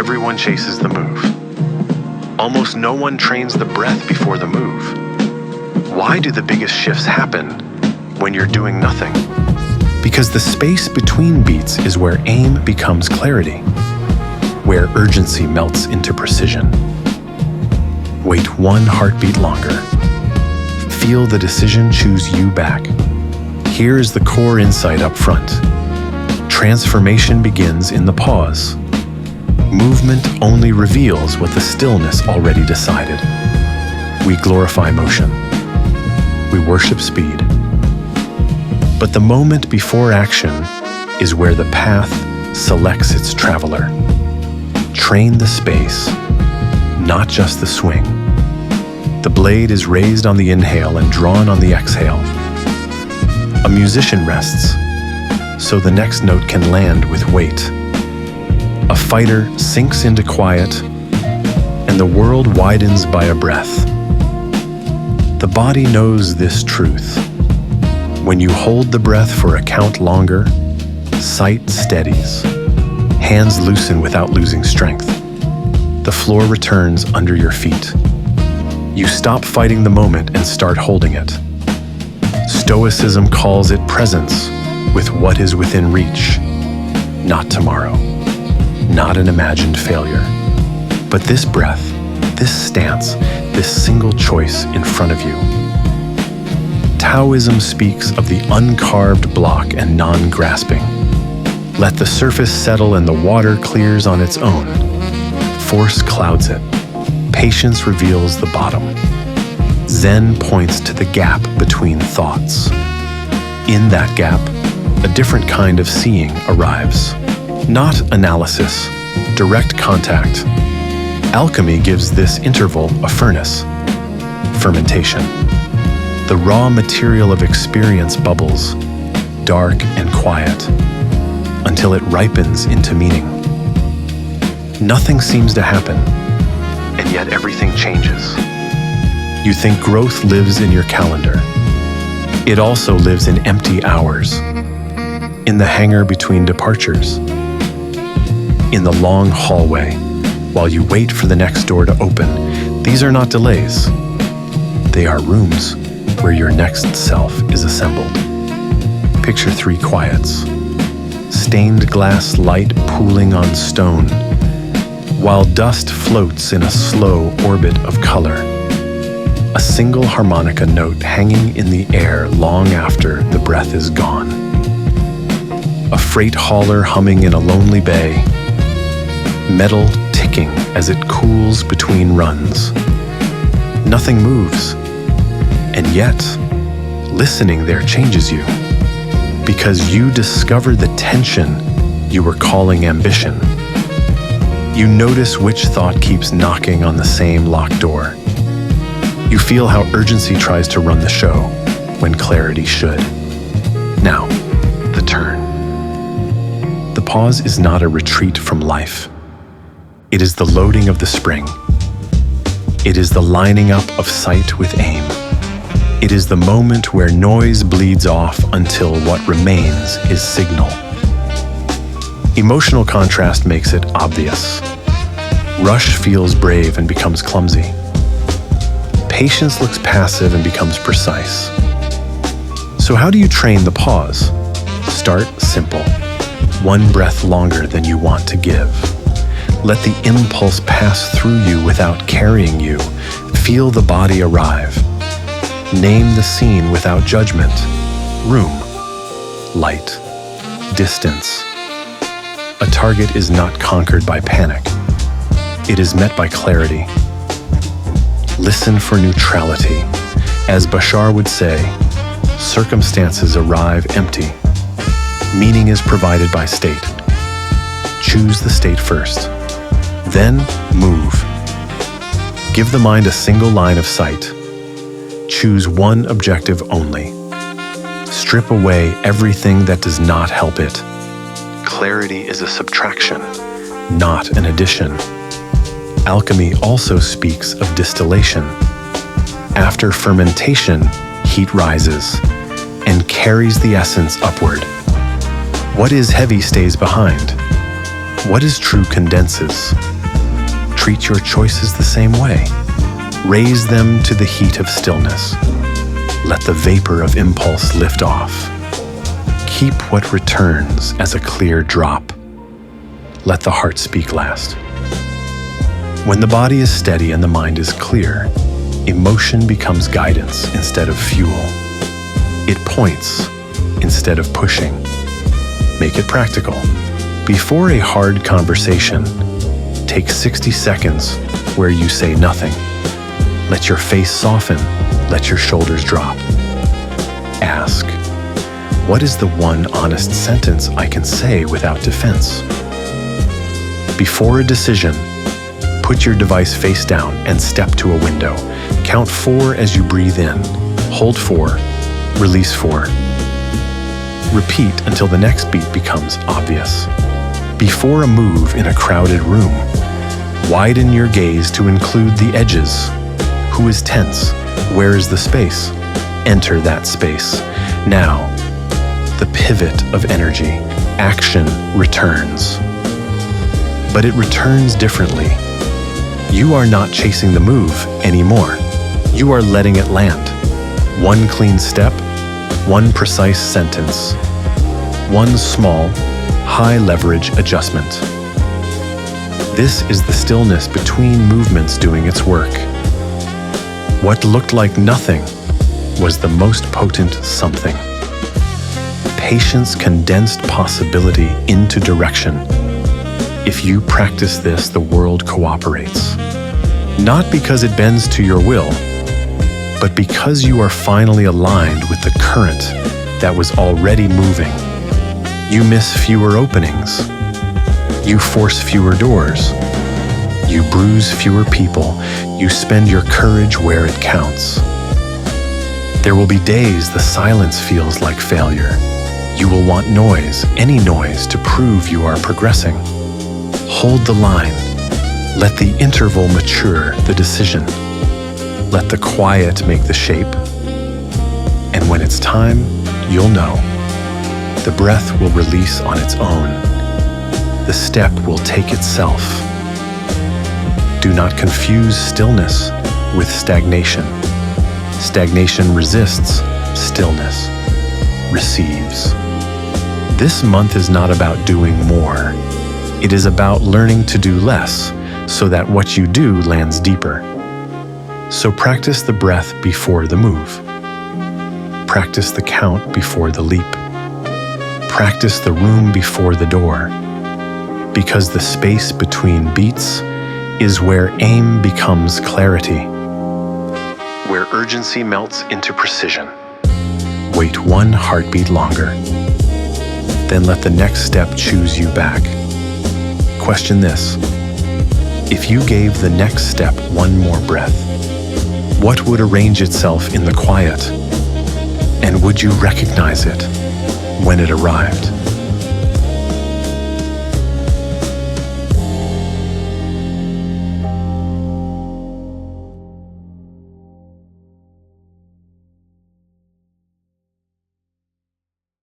everyone chases the move. Almost no one trains the breath before the move. Why do the biggest shifts happen when you're doing nothing? Because the space between beats is where aim becomes clarity, where urgency melts into precision. Wait one heartbeat longer. Feel the decision choose you back. Here is the core insight up front. Transformation begins in the pause. Movement only reveals what the stillness already decided. We glorify motion. We worship speed. But the moment before action is where the path selects its traveler. Train the space, not just the swing. The blade is raised on the inhale and drawn on the exhale. A musician rests, so the next note can land with weight. A fighter sinks into quiet, and the world widens by a breath. The body knows this truth. When you hold the breath for a count longer, sight steadies. Hands loosen without losing strength. The floor returns under your feet. You stop fighting the moment and start holding it. Stoicism calls it presence with what is within reach, not tomorrow, not an imagined failure, but this breath, this stance, this single choice in front of you. Taoism speaks of the uncarved block and non-grasping. Let the surface settle and the water clears on its own. Force clouds it. Patience reveals the bottom. Zen points to the gap between thoughts. In that gap, a different kind of seeing arrives. Not analysis, direct contact. Alchemy gives this interval a furnace. Fermentation. The raw material of experience bubbles, dark and quiet, until it ripens into meaning. Nothing seems to happen, and yet everything changes. You think growth lives in your calendar. It also lives in empty hours, in the hangar between departures, in the long hallway while you wait for the next door to open. These are not delays. They are rooms where your next self is assembled. Picture 3 quiets. Stained glass light pooling on stone, while dust floats in a slow orbit of color. A single harmonica note hanging in the air long after the breath is gone. A freight hauler humming in a lonely bay. Metal ticking as it cools between runs. Nothing moves. And yet, listening there changes you. Because you discover the tension you were calling ambition. You notice which thought keeps knocking on the same locked door. You feel how urgency tries to run the show when clarity should. Now, the turn. The pause is not a retreat from life. It is the loading of the spring. It is the lining up of sight with aim. It is the moment where noise bleeds off until what remains is signal. Emotional contrast makes it obvious. Rush feels brave and becomes clumsy. Patience looks passive and becomes precise. So how do you train the pause? Start simple. One breath longer than you want to give. Let the impulse pass through you without carrying you. Feel the body arrive. Name the scene without judgment. Room, light, distance. A target is not conquered by panic. It is met by clarity. Listen for neutrality. As Bashar would say, circumstances arrive empty. Meaning is provided by state. Choose the state first. Then move. Give the mind a single line of sight. Choose one objective only. Strip away everything that does not help it. Clarity is a subtraction, not an addition. Alchemy also speaks of distillation. After fermentation, heat rises and carries the essence upward. What is heavy stays behind. What is true condenses. Treat your choices the same way. Raise them to the heat of stillness. Let the vapor of impulse lift off. Keep what returns as a clear drop. Let the heart speak last. When the body is steady and the mind is clear, emotion becomes guidance instead of fuel. It points instead of pushing. Make it practical. Before a hard conversation, take 60 seconds where you say nothing. Let your face soften, let your shoulders drop. Ask, what is the one honest sentence I can say without defense? Before a decision, put your device face down and step to a window. Count 4 as you breathe in. Hold 4, release 4. Repeat until the next beat becomes obvious. Before a move in a crowded room, widen your gaze to include the edges. Who is tense? Where is the space? Enter that space. Now, the pivot of energy, action returns. But it returns differently. You are not chasing the move anymore. You are letting it land. One clean step, one precise sentence, one small, high-leverage adjustment. This is the stillness between movements doing its work. What looked like nothing was the most potent something. Patience condensed possibility into direction. If you practice this, the world cooperates. Not because it bends to your will, but because you are finally aligned with the current that was already moving. You miss fewer openings. You force fewer doors. You bruise fewer people. You spend your courage where it counts. There will be days the silence feels like failure. You will want noise, any noise, to prove you are progressing. Hold the line. Let the interval mature the decision. Let the quiet make the shape. And when it's time, you'll know. The breath will release on its own. The step will take itself. Do not confuse stillness with stagnation. Stagnation resists, stillness receives. This month is not about doing more. It is about learning to do less so that what you do lands deeper. So practice the breath before the move. Practice the count before the leap. Practice the room before the door. Because the space between beats is where aim becomes clarity. Where urgency melts into precision. Wait one heartbeat longer. Then let the next step choose you back. Question this. If you gave the next step one more breath, what would arrange itself in the quiet? And would you recognize it when it arrived?